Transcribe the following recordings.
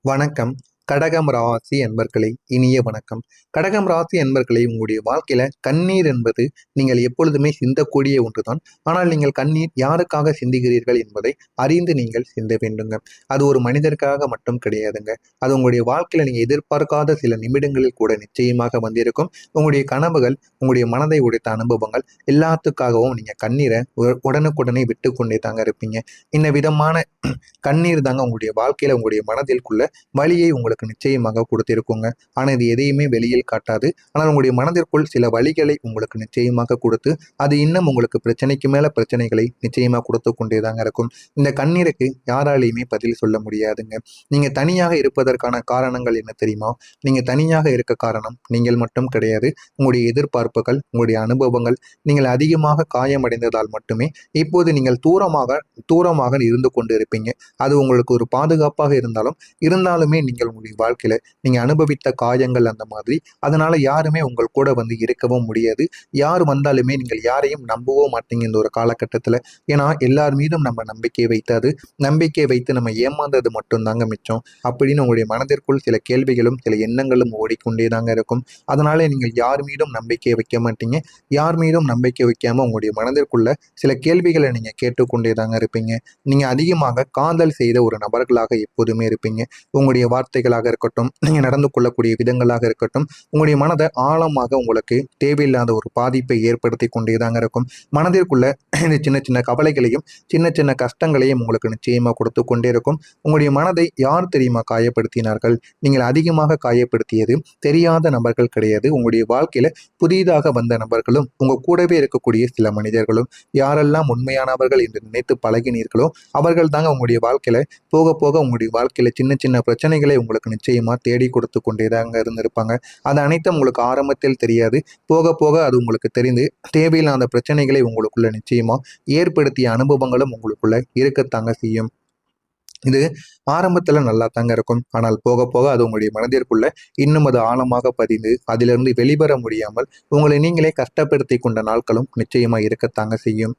வணக்கம். கடகம் ராசி அன்பர்களே, இனிய வணக்கம். கடகம் ராசி அன்பர்களே, உங்களுடைய வாழ்க்கையில கண்ணீர் என்பது நீங்கள் எப்பொழுதுமே சிந்தக்கூடிய ஒன்றுதான். ஆனால் நீங்கள் கண்ணீர் யாருக்காக சிந்துகிறீர்கள் என்பதை அறிந்து நீங்கள் சிந்த வேண்டுங்க. அது ஒரு மனிதருக்காக மட்டும் கிடையாதுங்க. அது உங்களுடைய வாழ்க்கையில நீங்க எதிர்பார்க்காத சில நிமிடங்களில் கூட நிச்சயமாக வந்திருக்கும். உங்களுடைய கனவுகள், உங்களுடைய மனதை உடைத்த அனுபவங்கள் எல்லாத்துக்காகவும் நீங்க கண்ணீரை உடனுக்குடனே விட்டு கொண்டே தாங்க இருப்பீங்க. இந்த விதமான கண்ணீர் தாங்க உங்களுடைய வாழ்க்கையில உங்களுடைய மனதிற்குள்ள வலியை உங்களுக்கு நிச்சயமாக கொடுத்திருக்குங்க. ஆனா இது எதையுமே வெளியில் காட்டாது. ஆனால் உங்களுடைய மனதிற்குள் சில வலிகளை உங்களுக்கு நிச்சயமாக கொடுத்து அது இன்னும் உங்களுக்கு பிரச்சனைக்கு மேல பிரச்சனைகளை நிச்சயமா கொடுத்து கொண்டேதாங்க இருக்கும். இந்த கண்ணீருக்கு யாராலையுமே பதில் சொல்ல முடியாதுங்க. நீங்க தனியாக இருப்பதற்கான காரணங்கள் என்ன தெரியுமா? நீங்க தனியாக இருக்க காரணம் நீங்கள் மட்டும் கிடையாது. உங்களுடைய எதிர்பார்ப்புகள், உங்களுடைய அனுபவங்கள், நீங்கள் அதிகமாக காயமடைந்ததால் மட்டுமே இப்போது நீங்கள் தூரமாக தூரமாக இருந்து கொண்டு இருப்பீங்க. அது உங்களுக்கு ஒரு பாதுகாப்பாக இருந்தாலுமே நீங்கள் உங்களுடைய வாழ்க்கையில நீங்க அனுபவித்த காயங்கள் அந்த மாதிரி. அதனால யாருமே உங்கள் கூட வந்து இருக்கவும் முடியாது. யார் வந்தாலுமே நீங்கள் யாரையும் நம்பவும் மாட்டீங்க இந்த ஒரு காலகட்டத்துல. ஏன்னா எல்லார் மீதும் நம்ம நம்பிக்கை வைத்து நம்ம ஏமாந்தது மட்டும்தாங்க மிச்சம் அப்படின்னு உங்களுடைய மனதிற்குள் சில கேள்விகளும் சில எண்ணங்களும் ஓடிக்கொண்டே தாங்க இருக்கும். அதனால நீங்கள் யார் மீதும் நம்பிக்கை வைக்க மாட்டீங்க. யார் மீதும் நம்பிக்கை வைக்காம உங்களுடைய மனதிற்குள்ள சில கேள்விகளை நீங்க கேட்டுக்கொண்டே தாங்க இருப்பீங்க. நீங்க அதிகமாக காதல் செய்த ஒரு நபர்களாக எப்போதுமே இருப்பீங்க. உங்களுடைய வார்த்தைகளாக இருக்கட்டும், நீங்க நடந்து கொள்ளக்கூடிய விதங்களாக இருக்கட்டும், உங்களுடைய மனதை ஆழமாக உங்களுக்கு தேவையில்லாத ஒரு பாதிப்பை ஏற்படுத்தி கொண்டேதாங்க இருக்கும். மனதிற்குள்ள இந்த சின்ன சின்ன கவலைகளையும் சின்ன சின்ன கஷ்டங்களையும் உங்களுக்கு நிச்சயமா கொடுத்து கொண்டே இருக்கும். உங்களுடைய மனதை யார் தெரியுமா காயப்படுத்தினார்கள்? நீங்கள் அதிகமாக காயப்படுத்தியது தெரியாத நபர்கள் கிடையாது. உங்களுடைய வாழ்க்கையில புதிதாக வந்த நபர்களும் உங்க கூடவே இருக்கக்கூடிய சில மனிதர்களும் யாரெல்லாம் உண்மையானவர்கள் என்று நினைத்து பழகினீர்களோ அவர்கள் தாங்க உங்களுடைய வாழ்க்கையில போக போக உங்களுடைய வாழ்க்கையில சின்ன சின்ன பிரச்சனைகளை உங்களுக்கு நிச்சயமா தேடி கொடுத்து கொண்டேதாங்க இருந்திருப்பாங்க. அது அனைத்தும் உங்களுக்கு ஆரம்பத்தில் தெரியாது. போக போக அது உங்களுக்கு தெரிந்து தேவையில்லாத பிரச்சனைகளை உங்களுக்குள்ள நிச்சயமா ஏற்படுத்திய அனுபவங்களும் உங்களுக்குள்ள இருக்கத்தாங்க செய்யும். இது ஆரம்பத்துல நல்லா தாங்க இருக்கும். ஆனால் போக போக அது உங்களுடைய மனதிற்குள்ள இன்னும் அது ஆழமாக பதிந்து அதிலிருந்து வெளிவர முடியாமல் உங்களை நீங்களே கஷ்டப்படுத்தி கொண்ட நாட்களும் நிச்சயமா இருக்கத்தாங்க செய்யும்.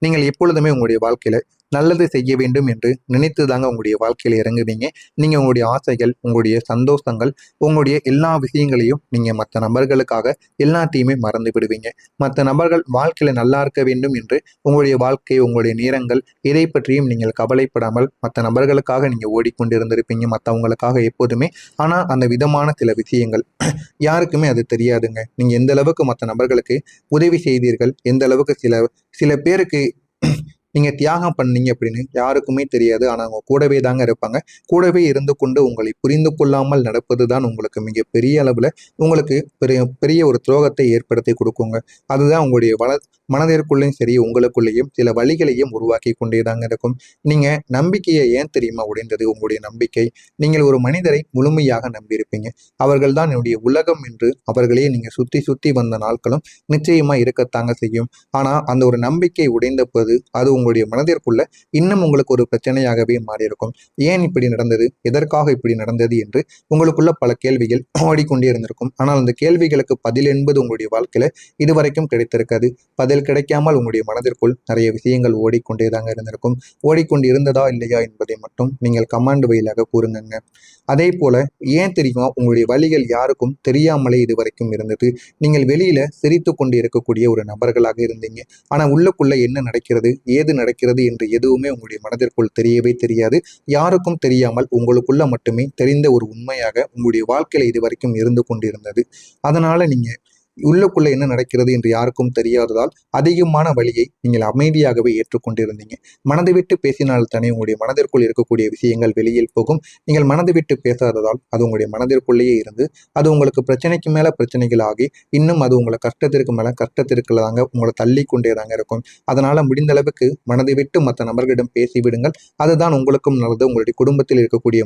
நீங்கள் எப்பொழுதுமே உங்களுடைய வாழ்க்கையில நல்லது செய்ய வேண்டும் என்று நினைத்து தாங்க உங்களுடைய வாழ்க்கையில இறங்குவீங்க. நீங்க உங்களுடைய ஆசைகள், உங்களுடைய சந்தோஷங்கள், உங்களுடைய எல்லா விஷயங்களையும் நீங்க மற்ற நபர்களுக்காக எல்லாத்தையுமே மறந்து விடுவீங்க. மற்ற நபர்கள் வாழ்க்கையில நல்லா இருக்க வேண்டும் என்று உங்களுடைய வாழ்க்கை, உங்களுடைய நேரங்கள் எதை பற்றியும் நீங்கள் கவலைப்படாமல் மற்ற நபர்களுக்காக நீங்க ஓடிக்கொண்டிருந்திருப்பீங்க, மற்றவங்களுக்காக எப்போதுமே. ஆனா அந்த விதமான சில விஷயங்கள் யாருக்குமே அது தெரியாதுங்க. நீங்க எந்த அளவுக்கு மற்ற நபர்களுக்கு உதவி செய்தீர்கள், எந்த அளவுக்கு சில சில பேருக்கு நீங்க தியாகம் பண்ணீங்க அப்படின்னு யாருக்குமே தெரியாது. ஆனா அவங்க கூடவே தாங்க இருப்பாங்க. கூடவே இருந்து கொண்டு உங்களை புரிந்து கொள்ளாமல் நடப்பது தான் உங்களுக்கு மிக பெரிய அளவுல உங்களுக்கு பெரிய பெரிய ஒரு துரோகத்தை ஏற்படுத்தி கொடுக்குங்க. அதுதான் உங்களுடைய மனதிற்குள்ளேயும் சரி, உங்களுக்குள்ளேயும் சில வழிகளையும் உருவாக்கி கொண்டே தாங்க இருக்கும். நீங்க நம்பிக்கையை ஏன் தெரியுமா உடைந்தது? உங்களுடைய நம்பிக்கை, நீங்கள் ஒரு மனிதரை முழுமையாக நம்பியிருப்பீங்க. அவர்கள் தான் என்னுடைய உலகம் என்று அவர்களே நீங்க சுத்தி சுத்தி வந்த நாட்களும் நிச்சயமா இருக்கத்தாங்க செய்யும். ஆனா அந்த ஒரு நம்பிக்கை உடைந்த போது அது உங்களுடைய மனதிற்குள்ள இன்னும் உங்களுக்கு ஒரு பிரச்சனையாகவே மாறியிருக்கும். ஏன் இப்படி நடந்தது, எதற்காக இப்படி நடந்தது என்று உங்களுக்குள்ள பல கேள்விகள் ஓடிக்கொண்டே இருந்திருக்கும். ஆனால் அந்த கேள்விகளுக்கு பதில் என்பது உங்களுடைய வாழ்க்கையில இதுவரைக்கும் கிடைத்திருக்காது. பதில் கிடைக்காமல் உங்களுடைய மனதிற்குள் நிறைய விஷயங்கள் ஓடிக்கொண்டே தாங்க இருந்திருக்கும். ஓடிக்கொண்டு இருந்ததா இல்லையா என்பதை மட்டும் நீங்கள் கமாண்ட் வழியாக கூறுங்க. அதே போல ஏன் தெரியுமா உங்களுடைய வழிகள் யாருக்கும் தெரியாமலே இதுவரைக்கும் இருந்தது. நீங்கள் வெளியில சிரித்து கொண்டு இருக்கக்கூடிய ஒரு நபர்களாக இருந்தீங்க. ஆனா உள்ளுக்குள்ள என்ன நடக்கிறது, ஏது நடக்கிறது என்று எதுவுமே உங்களுடைய மனதிற்குள் தெரியவே தெரியாது. யாருக்கும் தெரியாமல் உங்களுக்குள்ள மட்டுமே தெரிந்த ஒரு உண்மையாக உங்களுடைய வாழ்க்கையில இதுவரைக்கும் இருந்து கொண்டிருந்தது. அதனால நீங்க உள்ளுக்குள்ள என்ன நடக்கிறது என்று யாருக்கும் தெரியாததால் அதிகமான வழியை நீங்கள் அமைதியாகவே ஏற்றுக்கொண்டிருந்தீங்க. மனதை விட்டு பேசினால் தானே உங்களுடைய மனதிற்குள் இருக்கக்கூடிய விஷயங்கள் வெளியில் போகும். நீங்கள் மனதை விட்டு பேசாததால் அது உங்களுடைய மனதிற்குள்ளேயே இருந்து அது உங்களுக்கு பிரச்சனைக்கு மேல பிரச்சனைகள் ஆகி இன்னும் அது உங்களை கஷ்டத்திற்கு மேல கஷ்டத்திற்கு தாங்க உங்களை தள்ளி கொண்டே தாங்க இருக்கும். அதனால முடிந்த அளவுக்கு மனதை விட்டு மற்ற நபர்களிடம் பேசிவிடுங்கள். அதுதான் உங்களுக்கும் நல்லது, உங்களுடைய குடும்பத்தில் இருக்கக்கூடிய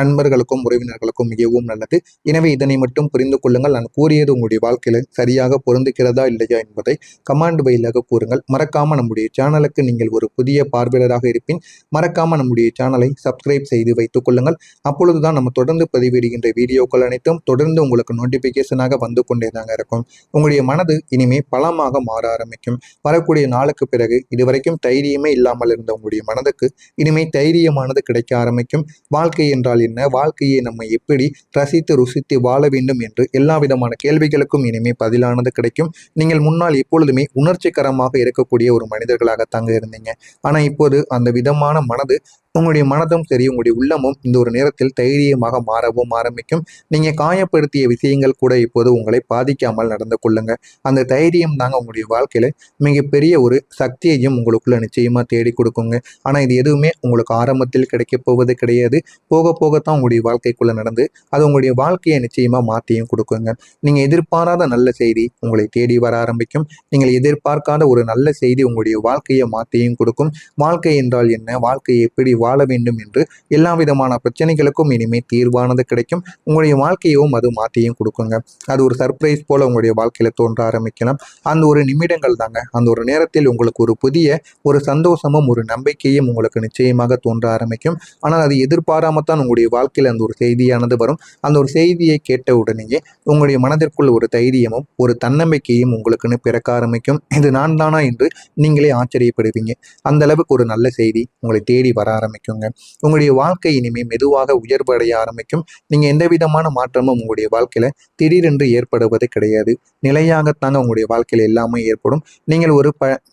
நண்பர்களுக்கும் உறவினர்களுக்கும் மிகவும் நல்லது. எனவே இதனை மட்டும் புரிந்து கொள்ளுங்கள். நான் கூறியது உங்களுடைய உங்களுடைய வாழ்க்கையில சரியாக பொருந்துகிறதா இல்லையா என்பதை கமெண்ட் பையிலாக கூறுங்கள். மறக்காம நம்முடைய சேனலுக்கு நீங்கள் ஒரு புதிய பார்வையாளராக இருப்பின் மறக்காம நம்முடைய சேனலை சப்ஸ்கிரைப் செய்து வைத்துக் கொள்ளுங்கள். அப்பொழுதுதான் நம்ம தொடர்ந்து பதிவிடுகின்ற வீடியோக்கள் அனைத்தும் தொடர்ந்து உங்களுக்கு நோட்டிபிகேஷனாக வந்து கொண்டே தாங்க இருக்கும். உங்களுடைய மனது இனிமே பலமாக மாற ஆரம்பிக்கும். வரக்கூடிய நாளுக்கு பிறகு இதுவரைக்கும் தைரியமே இல்லாமல் இருந்த உங்களுடைய மனதுக்கு இனிமே தைரியமானது கிடைக்க ஆரம்பிக்கும். வாழ்க்கை என்றால் என்ன, வாழ்க்கையை நம்ம எப்படி ரசித்து ருசித்து வாழ வேண்டும் என்று எல்லா விதமான கேள்விகளுக்கும் இனிமே பதிலானது கிடைக்கும். நீங்கள் முன்னால் எப்பொழுதுமே உணர்ச்சிகரமாக இருக்கக்கூடிய ஒரு மனிதர்களாக தாங்க இருந்தீங்க. ஆனா இப்போது அந்த விதமான மனது உங்களுடைய மனதும் சரி உங்களுடைய உள்ளமும் இந்த ஒரு நேரத்தில் தைரியமாக மாறவும் ஆரம்பிக்கும். நீங்க காயப்படுத்திய விஷயங்கள் கூட இப்போது உங்களை பாதிக்காமல் நடந்து கொள்ளுங்க. அந்த தைரியம் தாங்க உங்களுடைய வாழ்க்கையில மிகப்பெரிய ஒரு சக்தியையும் உங்களுக்குள்ள நிச்சயமா தேடி கொடுக்குங்க. ஆனா இது எதுவுமே உங்களுக்கு ஆரம்பத்தில் கிடைக்க போவது கிடையாது. போக போகத்தான் உங்களுடைய வாழ்க்கைக்குள்ள நடந்து அது உங்களுடைய வாழ்க்கையை நிச்சயமா மாற்றியும் கொடுக்குங்க. நீங்க எதிர்பாராத நல்ல செய்தி உங்களை தேடி வர ஆரம்பிக்கும். நீங்கள் எதிர்பார்க்காத ஒரு நல்ல செய்தி உங்களுடைய வாழ்க்கையை மாற்றியும் கொடுக்கும். வாழ்க்கை என்றால் என்ன, வாழ்க்கையை எப்படி வாழ வேண்டும் என்று எல்லா விதமான பிரச்சனைகளுக்கும் இனிமே தீர்வானது கிடைக்கும். உங்களுடைய வாழ்க்கையும் அது மாற்றியும் கொடுக்குங்க. அது ஒரு சர்ப்ரைஸ் போல உங்களுடைய வாழ்க்கையில தோன்ற ஆரம்பிக்கலாம். அந்த ஒரு நிமிடங்கள் தாங்க, அந்த ஒரு நேரத்தில் உங்களுக்கு ஒரு புதிய ஒரு சந்தோஷமும் ஒரு நம்பிக்கையும் உங்களுக்கு நிச்சயமாக தோன்ற ஆரம்பிக்கும். ஆனால் அது எதிர்பாராமத்தான் உங்களுடைய வாழ்க்கையில் அந்த ஒரு செய்தியானது வரும். அந்த ஒரு செய்தியை கேட்ட உடனேயே உங்களுடைய மனதிற்குள் ஒரு தைரியமும் ஒரு தன்னம்பிக்கையும் உங்களுக்குன்னு பிறக்க ஆரம்பிக்கும். இது நான் தானா என்று நீங்களே ஆச்சரியப்படுவீங்க. அந்த அளவுக்கு ஒரு நல்ல செய்தி உங்களை தேடி வர ஆரம்பிக்குங்க. உங்களுடைய வாழ்க்கை இனிமே மெதுவாக உயர்வடைய ஆரம்பிக்கும். நீங்க எந்த விதமான மாற்றமும் உங்களுடைய வாழ்க்கையில திடீரென்று ஏற்படுவது கிடையாது. நிலையாகத்தாங்க உங்களுடைய வாழ்க்கையில எல்லாமே ஏற்படும். நீங்கள்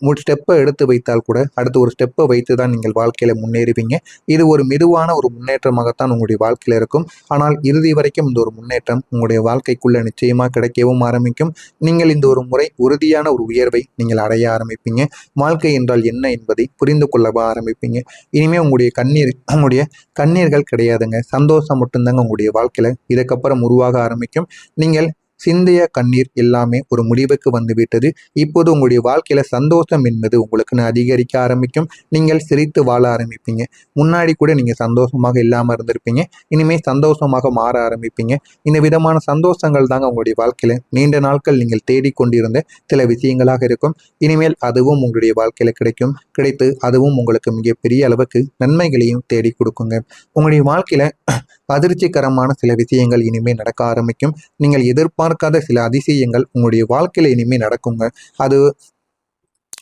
ஒரு ஸ்டெப்பை எடுத்து வைத்தால் கூட அடுத்து ஒரு ஸ்டெப்பை வைத்து தான் நீங்கள் வாழ்க்கையில முன்னேறுவீங்க. இது ஒரு மெதுவான ஒரு முன்னேற்றமாகத்தான் உங்களுடைய வாழ்க்கையில இருக்கும். ஆனால் இறுதி வரைக்கும் இந்த ஒரு முன்னேற்றம் உங்களுடைய வாழ்க்கைக்குள்ள நிச்சயமா கிடைக்கவும் ஆரம்பிக்கும். நீங்கள் இந்த ஒரு முறை உறுதியான ஒரு உயர்வை நீங்கள் அடைய ஆரம்பிப்பீங்க. வாழ்க்கை என்றால் என்ன என்பதை புரிந்து கொள்ள ஆரம்பிப்பீங்க. இனிமே உங்களுடைய கண்ணீர்கள் கிடையாதுங்க, சந்தோஷம் மட்டும்தாங்க உங்களுடைய வாழ்க்கையில இதுக்கப்புறம் உருவாக ஆரம்பிக்கும். நீங்கள் சிந்திய கண்ணீர் எல்லாமே ஒரு முடிவுக்கு வந்துவிட்டது. இப்போது உங்களுடைய வாழ்க்கையில சந்தோஷம் என்பது உங்களுக்குன்னு அதிகரிக்க ஆரம்பிக்கும். நீங்கள் சிரித்து வாழ ஆரம்பிப்பீங்க. முன்னாடி கூட நீங்க சந்தோஷமாக இல்லாம இருந்திருப்பீங்க. இனிமே சந்தோஷமாக மாற ஆரம்பிப்பீங்க. இந்த விதமான சந்தோஷங்கள் தாங்க உங்களுடைய வாழ்க்கையில நீண்ட நாட்கள் நீங்கள் தேடிக்கொண்டிருந்த சில விஷயங்களாக இருக்கும். இனிமேல் அதுவும் உங்களுடைய வாழ்க்கையில கிடைத்து அதுவும் உங்களுக்கு மிகப்பெரிய அளவுக்கு நன்மைகளையும் தேடி கொடுக்குங்க. உங்களுடைய வாழ்க்கையில அதிர்ச்சிகரமான சில விஷயங்கள் இனிமே நடக்க ஆரம்பிக்கும். நீங்கள் எதிர்பார்க்காத சில அதிசயங்கள் உங்களுடைய வாழ்க்கையில இனிமே நடக்குங்க. அது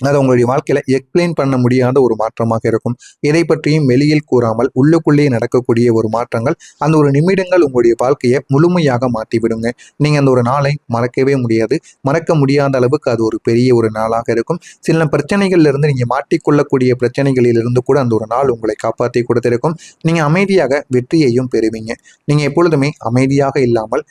அது உங்களுடைய வாழ்க்கையில எக்ஸ்பிளைன் பண்ண முடியாத ஒரு மாற்றமாக இருக்கும். எதை பற்றியும் வெளியில் கூறாமல் உள்ளுக்குள்ளேயே நடக்கக்கூடிய ஒரு மாற்றங்கள் அந்த ஒரு நிமிடங்கள் உங்களுடைய வாழ்க்கையை முழுமையாக மாற்றி விடுங்க. நீங்க அந்த ஒரு நாளை மறக்கவே முடியாது. மறக்க முடியாத அளவுக்கு அது ஒரு பெரிய ஒரு நாளாக இருக்கும். சில பிரச்சனைகள்ல இருந்து நீங்க மாட்டிக்கொள்ளக்கூடிய பிரச்சனைகளிலிருந்து கூட அந்த ஒரு நாள் உங்களை காப்பாற்றி கொடுத்திருக்கும். நீங்க அமைதியாக வெற்றியையும் பெறுவீங்க. நீங்க எப்பொழுதுமே அமைதியாக இல்லாமல்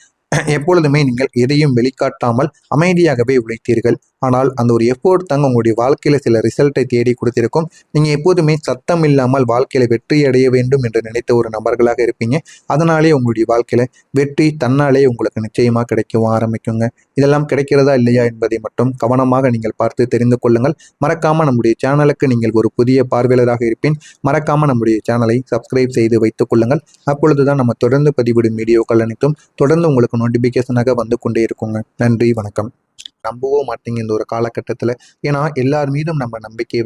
எப்பொழுதுமே நீங்கள் எதையும் வெளிக்காட்டாமல் அமைதியாகவே உழைத்தீர்கள். ஆனால் அந்த ஒரு எஃபோர்ட் தாங்க உங்களுடைய வாழ்க்கையில சில ரிசல்ட்டை தேடி கொடுத்திருக்கும். நீங்க எப்போதுமே சத்தம் இல்லாமல் வாழ்க்கையில வெற்றி அடைய வேண்டும் என்று நினைத்த ஒரு நபர்களாக இருப்பீங்க. அதனாலே உங்களுடைய வாழ்க்கையில வெற்றி தன்னாலே உங்களுக்கு நிச்சயமா கிடைக்கவும் ஆரம்பிக்குங்க. இதெல்லாம் கிடைக்கிறதா இல்லையா என்பதை மட்டும் கவனமாக நீங்கள் பார்த்து தெரிந்து கொள்ளுங்கள். மறக்காம நம்முடைய சேனலுக்கு நீங்கள் ஒரு புதிய பார்வையாளராக இருப்பின் மறக்காம நம்முடைய சேனலை சப்ஸ்கிரைப் செய்து வைத்துக் கொள்ளுங்கள். அப்பொழுதுதான் நம்ம தொடர்ந்து பதிவிடும் வீடியோக்கள் அனைத்தும் தொடர்ந்து உங்களுக்கு நோட்டிபிகேஷனாக வந்து கொண்டே இருக்குங்க. நன்றி, வணக்கம். நம்பவோ மாட்டீங்க இந்த ஒரு காலகட்டத்தில். ஏன்னா எல்லார் மீதும் நம்ம நம்பிக்கை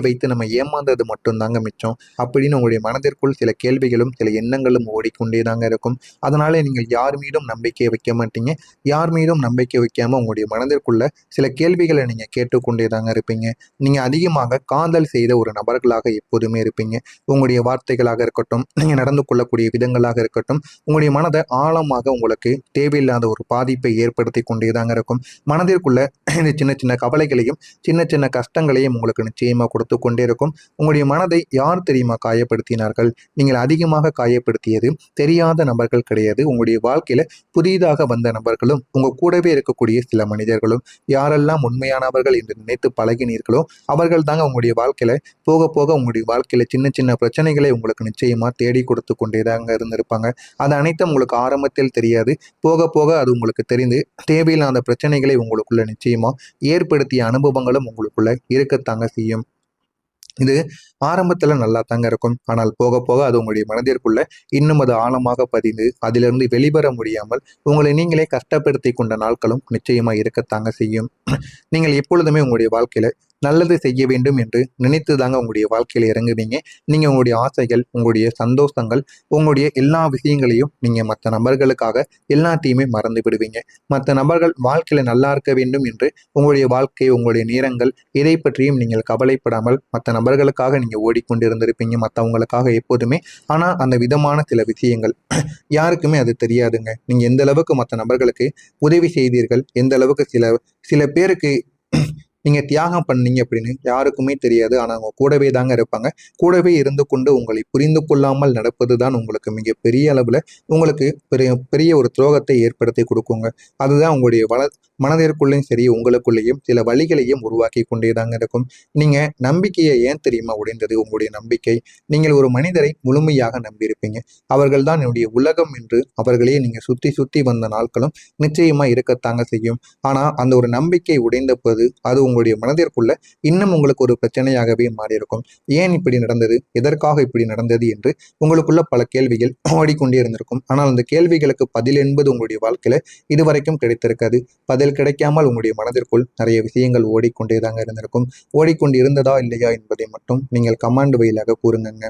வைத்து நம்ம ஏமாந்தது மட்டும்தாங்க மிச்சம் அப்படின்னு உங்களுடைய மனதிற்குள் சில கேள்விகளும் சில எண்ணங்களும் ஓடிக்கொண்டே தாங்க இருக்கும். அதனால நீங்கள் யார் மீதும் நம்பிக்கை வைக்க மாட்டீங்க. யார் மீதும் நம்பிக்கை வைக்காம உங்களுடைய மனதிற்குள்ள சில கேள்விகளை நீங்க கேட்டுக்கொண்டே தாங்க இருப்பீங்க. நீங்க அதிகமாக காதல் செய்த ஒரு நபர்களாக எப்போதுமே இருப்பீங்க. உங்களுடைய வார்த்தைகளாக இருக்கட்டும், நீங்க நடந்து கொள்ளக்கூடிய விதங்களாக இருக்கட்டும், உங்களுடைய மனதை ஆழமாக உங்களுக்கு தேவையில்லாத ஒரு பாதிப்பை ஏற்படுத்தி கொண்டே தாங்க இருக்கும். மனதிற்குள்ள இந்த சின்ன சின்ன கவலைகளையும் சின்ன சின்ன கஷ்டங்களையும் உங்களுக்கு நிச்சயமா கொடுத்து கொண்டே இருக்கும். உங்களுடைய மனதை யார் தெரியுமா காயப்படுத்தினார்கள்? நீங்கள் அதிகமாக காயப்படுத்தியது தெரியாத நபர்கள் கிடையாது. உங்களுடைய வாழ்க்கையில புதிதாக வந்த நபர்களும் உங்க கூடவே இருக்கக்கூடிய சில மனிதர்களும் யாரெல்லாம் உண்மையானவர்கள் என்று நினைத்து பழகினீர்களோ அவர்கள் தாங்க உங்களுடைய வாழ்க்கையில போக போக உங்களுடைய வாழ்க்கையில சின்ன சின்ன பிரச்சனைகளை உங்களுக்கு நிச்சயமா தேடி கொடுத்து கொண்டே தாங்க இருந்திருப்பாங்க. அது அனைத்தும் உங்களுக்கு ஆரம்பத்தில் தெரியாது. போக போக அது உங்களுக்கு தெரிந்து தேவையில்லாத பிரச்சனைகளை உங்களுக்குள்ள நிச்சயமா ஏற்படுத்திய அனுபவங்களும் உங்களுக்குள்ள இருக்கத்தாங்க செய்யும். இது ஆரம்பத்துல நல்லா தாங்க இருக்கும். ஆனால் போக போக அது உங்களுடைய மனதிற்குள்ள இன்னும் அது ஆழமாக பதிந்து அதிலிருந்து வெளிவர முடியாமல் உங்களை நீங்களே கஷ்டப்படுத்தி கொண்ட நாட்களும் நிச்சயமா இருக்கத்தாங்க செய்யும். நீங்கள் எப்பொழுதுமே உங்களுடைய வாழ்க்கையில நல்லது செய்ய வேண்டும் என்று நினைத்து தாங்க உங்களுடைய வாழ்க்கையில இறங்குவீங்க. நீங்க உங்களுடைய ஆசைகள், உங்களுடைய சந்தோஷங்கள், உங்களுடைய எல்லா விஷயங்களையும் நீங்க மற்ற நபர்களுக்காக எல்லாத்தையுமே மறந்து விடுவீங்க. மற்ற நபர்கள் வாழ்க்கையில நல்லா இருக்க வேண்டும் என்று உங்களுடைய வாழ்க்கை, உங்களுடைய நேரங்கள் எதை பற்றியும் நீங்கள் கவலைப்படாமல் மற்ற நபர்களுக்காக நீங்க ஓடிக்கொண்டிருந்திருப்பீங்க, மற்றவங்களுக்காக எப்போதுமே. ஆனா அந்த விதமான சில விஷயங்கள் யாருக்குமே அது தெரியாதுங்க. நீங்க எந்த அளவுக்கு மற்ற நபர்களுக்கு உதவி செய்தீர்கள், எந்த அளவுக்கு சில சில பேருக்கு நீங்க தியாகம் பண்ணீங்க அப்படின்னு யாருக்குமே தெரியாது. ஆனா அவங்க கூடவே தாங்க இருப்பாங்க. கூடவே இருந்து கொண்டு உங்களை புரிந்து கொள்ளாமல் நடப்பது தான் உங்களுக்கு மிகப்பெரிய அளவுல உங்களுக்கு பெரிய பெரிய ஒரு துரோகத்தை ஏற்படுத்தி கொடுக்குங்க. அதுதான் உங்களுடைய மனதிற்குள்ளேயும் சரி, உங்களுக்குள்ளேயும் சில வழிகளையும் உருவாக்கி கொண்டே தாங்க இருக்கும். நீங்க நம்பிக்கையை ஏன் தெரியுமா உடைந்தது? உங்களுடைய நம்பிக்கை, நீங்கள் ஒரு மனிதரை முழுமையாக நம்பியிருப்பீங்க. அவர்கள் தான் என்னுடைய உலகம் என்று அவர்களே நீங்க சுத்தி சுத்தி வந்த நாட்களும் நிச்சயமா இருக்கத்தாங்க செய்யும். ஆனா அந்த ஒரு நம்பிக்கை உடைந்த போது அது உங்களுடைய மனதிற்குள்ள இன்னும் உங்களுக்கு ஒரு பிரச்சனையாகவே மாறியிருக்கும். ஏன் இப்படி நடந்தது, எதற்காக இப்படி நடந்தது என்று உங்களுக்குள்ள பல கேள்விகள் ஓடிக்கொண்டே இருந்திருக்கும். ஆனால் அந்த கேள்விகளுக்கு பதில் என்பது உங்களுடைய வாழ்க்கையில இதுவரைக்கும் கிடைத்திருக்காது. பதில் கிடைக்காமல் உங்களுடைய மனதிற்குள் நிறைய விஷயங்கள் ஓடிக்கொண்டே தாங்க இருந்திருக்கும். ஓடிக்கொண்டு இருந்ததா இல்லையா என்பதை மட்டும் நீங்கள் கமாண்ட் வழியாக கூறுங்க.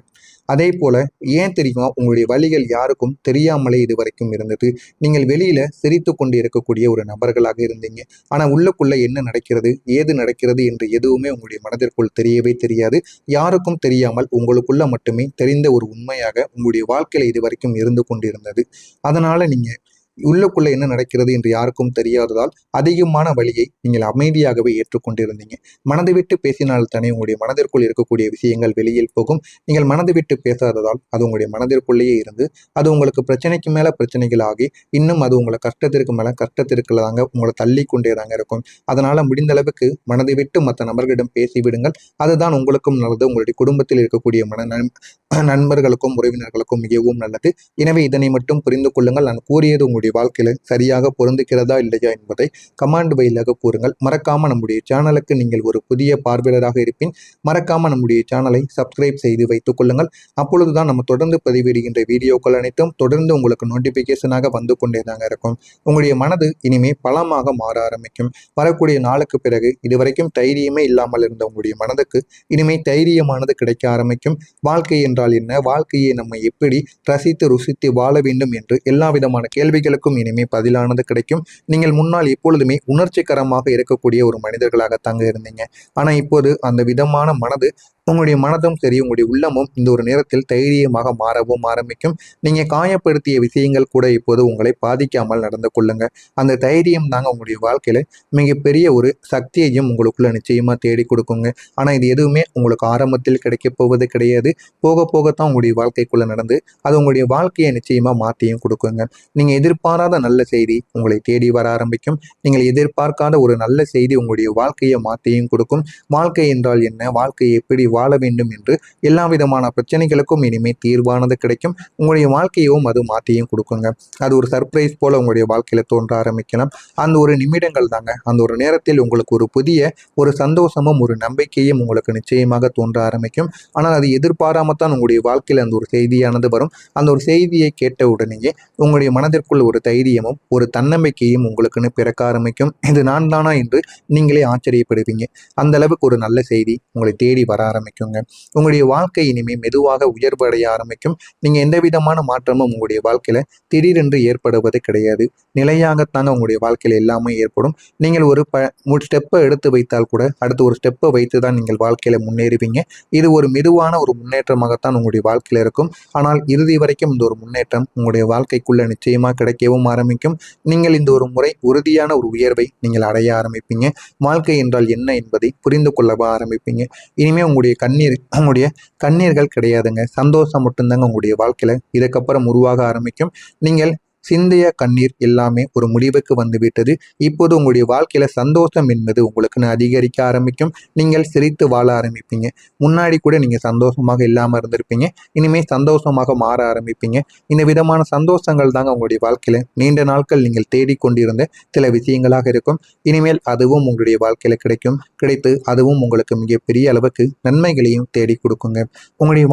அதே போல ஏன் தெரியுமா உங்களுடைய வழிகள் யாருக்கும் தெரியாமலே இதுவரைக்கும் இருந்தது. நீங்கள் வெளியில சிரித்து கொண்டு இருக்கக்கூடிய ஒரு நபர்களாக இருந்தீங்க. ஆனா உள்ளுக்குள்ள என்ன நடக்கிறது, ஏது நடக்கிறது என்று எதுவுமே உங்களுடைய மனதிற்குள் தெரியவே தெரியாது. யாருக்கும் தெரியாமல் உங்களுக்குள்ள மட்டுமே தெரிந்த ஒரு உண்மையாக உங்களுடைய வாழ்க்கையில இதுவரைக்கும் இருந்து கொண்டிருந்தது. அதனால நீங்க உள்ளுக்குள்ள என்ன நடக்கிறது என்று யாருக்கும் தெரியாததால் அதிகமான வழியை நீங்கள் அமைதியாகவே ஏற்றுக்கொண்டிருந்தீங்க. மனது விட்டு பேசினால் தானே உங்களுடைய மனதிற்குள் இருக்கக்கூடிய விஷயங்கள் வெளியில் போகும். நீங்கள் மனது விட்டு பேசாததால் அது உங்களுடைய மனதிற்குள்ளேயே இருந்து அது உங்களுக்கு பிரச்சனைக்கு மேல பிரச்சனைகள் ஆகி இன்னும் அது உங்களை கஷ்டத்திற்கு மேல கஷ்டத்திற்கு தாங்க உங்களை தள்ளி கொண்டே தாங்க இருக்கும். அதனால முடிந்த அளவுக்கு மனதை விட்டு மற்ற நபர்களிடம் பேசிவிடுங்கள். அதுதான் உங்களுக்கும் நல்லது, உங்களுடைய குடும்பத்தில் இருக்கக்கூடிய நண்பர்களுக்கும் உறவினர்களுக்கும் மிகவும் நல்லது. எனவே இதனை மட்டும் புரிந்து கொள்ளுங்கள். நான் கூறியது உங்களுடைய வாழ்க்கையில சரியாக பொருந்துகிறதா இல்லையா என்பதை கமாண்ட் வழியாக கூறுங்கள். மறக்காம நம்முடைய சேனலுக்கு நீங்கள் ஒரு புதிய பார்வையாளராக இருப்பின் மறக்காம நம்முடைய சேனலை சப்ஸ்கிரைப் செய்து வைத்துக் கொள்ளுங்கள். அப்பொழுதுதான் நம்ம தொடர்ந்து பதிவிடுகின்ற வீடியோக்கள் அனைத்தும் தொடர்ந்து உங்களுக்கு நோட்டிபிகேஷனாக வந்து கொண்டே தாங்க இருக்கும். உங்களுடைய மனது இனிமே பலமாக மாற ஆரம்பிக்கும். வரக்கூடிய நாளுக்கு பிறகு இதுவரைக்கும் தைரியமே இல்லாமல் இருந்த உங்களுடைய மனதுக்கு இனிமே தைரியமானது கிடைக்க ஆரம்பிக்கும். வாழ்க்கை என்றால் என்ன, வாழ்க்கையை நம்ம எப்படி ரசித்து ருசித்து வாழ வேண்டும் என்று எல்லா விதமான கேள்விகளுக்கும் இனிமே பதிலானது கிடைக்கும். நீங்கள் முன்னால் எப்பொழுதுமே உணர்ச்சிகரமாக இருக்கக்கூடிய ஒரு மனிதர்களாக தாங்க இருந்தீங்க. ஆனா இப்போது அந்த விதமான மனது உங்களுடைய மனதும் சரி, உங்களுடைய உள்ளமும் இந்த ஒரு நேரத்தில் தைரியமாக மாறவும் ஆரம்பிக்கும். நீங்க காயப்படுத்திய விஷயங்கள் கூட இப்போது உங்களை பாதிக்காமல் நடந்து கொள்ளுங்க. அந்த தைரியம் தாங்க உங்களுடைய வாழ்க்கையில மிகப்பெரிய ஒரு சக்தியையும் உங்களுக்குள்ள நிச்சயமா தேடி கொடுக்குங்க. ஆனா இது எதுவுமே உங்களுக்கு ஆரம்பத்தில் கிடைக்க போவது கிடையாது. போக போகத்தான் உங்களுடைய வாழ்க்கைக்குள்ள நடந்து அது உங்களுடைய வாழ்க்கையை நிச்சயமா மாற்றியும் கொடுக்குங்க. நீங்க எதிர்பாராத நல்ல செய்தி உங்களை தேடி வர ஆரம்பிக்கும். நீங்கள் எதிர்பார்க்காத ஒரு நல்ல செய்தி உங்களுடைய வாழ்க்கையை மாற்றியும் கொடுக்கும். வாழ்க்கை என்றால் என்ன, வாழ்க்கையை எப்படி வாழ வேண்டும் என்று எல்லா விதமான பிரச்சனைகளுக்கும் இனிமே தீர்வானது கிடைக்கும். உங்களுடைய வாழ்க்கையும் அது மாற்றியும் கொடுக்குங்க. அது ஒரு சர்ப்ரைஸ் போல உங்களுடைய வாழ்க்கையில தோன்ற ஆரம்பிக்கலாம். அந்த ஒரு நிமிடங்கள் தாங்க, அந்த ஒரு நேரத்தில் உங்களுக்கு ஒரு புதிய ஒரு சந்தோஷமும் ஒரு நம்பிக்கையும் உங்களுக்கு நிச்சயமாக தோன்ற ஆரம்பிக்கும். ஆனால் அது எதிர்பாராமத்தான் உங்களுடைய வாழ்க்கையில் அந்த ஒரு செய்தியானது வரும். அந்த ஒரு செய்தியை கேட்ட உடனேயே உங்களுடைய மனதிற்குள் ஒரு தைரியமும் ஒரு தன்னம்பிக்கையும் உங்களுக்குன்னு பிறக்க ஆரம்பிக்கும். இது நான் தானா என்று நீங்களே ஆச்சரியப்படுவீங்க. அந்த அளவுக்கு ஒரு நல்ல செய்தி உங்களை தேடி வர ஆரம்பிக்குங்க. உங்களுடைய வாழ்க்கை இனிமே மெதுவாக உயர்வடைய ஆரம்பிக்கும். நீங்க எந்த விதமான மாற்றமும் உங்களுடைய வாழ்க்கையில திடீரென்று ஏற்படுவது கிடையாது. நிலையாகத்தாங்க உங்களுடைய வாழ்க்கையில எல்லாமே ஏற்படும். நீங்கள் ஒரு ஸ்டெப்பை எடுத்து வைத்தால் கூட அடுத்து ஒரு ஸ்டெப்பை வைத்து தான் நீங்கள் வாழ்க்கையில முன்னேறுவீங்க. இது ஒரு மெதுவான ஒரு முன்னேற்றமாகத்தான் உங்களுடைய வாழ்க்கையில இருக்கும். ஆனால் இறுதி வரைக்கும் இந்த ஒரு முன்னேற்றம் உங்களுடைய வாழ்க்கைக்குள்ள நிச்சயமா கிடைக்கவும் ஆரம்பிக்கும். நீங்கள் இந்த ஒரு முறை உறுதியான ஒரு உயர்வை நீங்கள் அடைய ஆரம்பிப்பீங்க. வாழ்க்கை என்றால் என்ன என்பதை புரிந்து கொள்ள ஆரம்பிப்பீங்க. இனிமே உங்களுடைய கண்ணீர்கள் கிடையாதுங்க. சந்தோஷம் மட்டும்தாங்க உங்களுடைய வாழ்க்கையில இதுக்கப்புறம் உருவாக ஆரம்பிக்கும். நீங்கள் சிந்திய கண்ணீர் எல்லாமே ஒரு முடிவுக்கு வந்துவிட்டது. இப்போது உங்களுடைய வாழ்க்கையில சந்தோஷம் என்பது உங்களுக்குன்னு அதிகரிக்க ஆரம்பிக்கும். நீங்கள் சிரித்து வாழ ஆரம்பிப்பீங்க. முன்னாடி கூட நீங்க சந்தோஷமாக இல்லாம இருந்திருப்பீங்க. இனிமே சந்தோஷமாக மாற ஆரம்பிப்பீங்க. இந்த விதமான சந்தோஷங்கள் தாங்க உங்களுடைய வாழ்க்கையில நீண்ட நாட்கள் நீங்கள் தேடிக்கொண்டிருந்த சில விஷயங்களாக இருக்கும். இனிமேல் அதுவும் உங்களுடைய வாழ்க்கையில கிடைக்கும். கிடைத்து அதுவும் உங்களுக்கு மிகப்பெரிய அளவுக்கு நன்மைகளையும் தேடி கொடுக்குங்க. உங்களுடைய